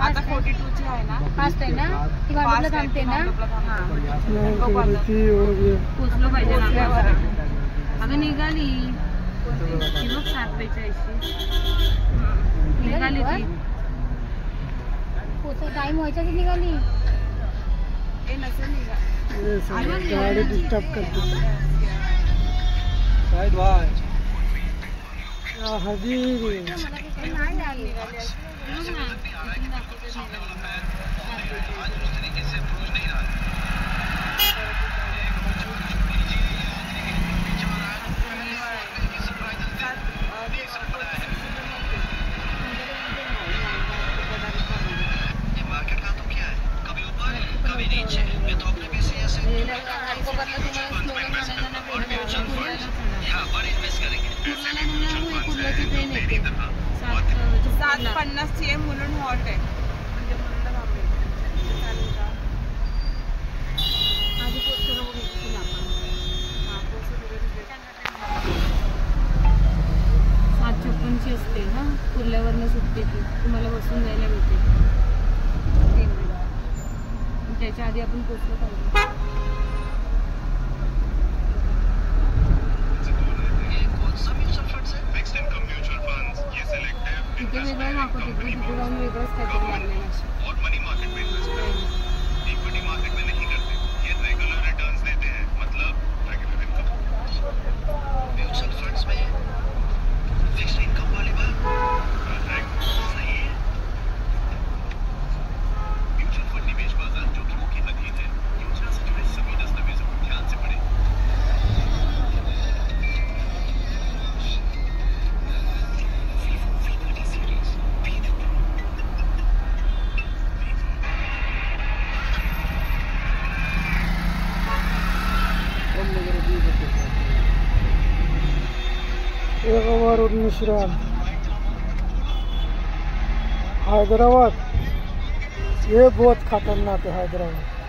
आता 42 ची आहे ना, फास्ट आहे ना, ती गाडीला थांबते ना. पोचलो पाहिजे ना आपल्यावर. अगं निघाली ती बघ 7:42 निघाली ती. पोचा टाइम व्हायच्या आधी निघाली. ए नसेल निघाली गाड़ी डिस्टर्ब करती है शायद भाई हजीरी सात 50 ची मुलुंड हॉल्ट आहे. म्हणजे मुलुंडला थांबेल. चालेल का? आधी पोहोचतो ना बघू तुला आपण. हां पोहोचतो तिथे. 7:56 ची असते ना, कुर्ल्यावरनं सुटते ती. तुम्हाला बसून जायला मिळते. त्याच्या आधी आपण पोहोचलो पाहिजे. तिथे वेगळं दाखवत होतं, तिथे जाऊन वेगळंच काहीतरी लागलेलं असं. मिश्रण हैदराबाद, ये बहुत खतरनाक है हैदराबाद।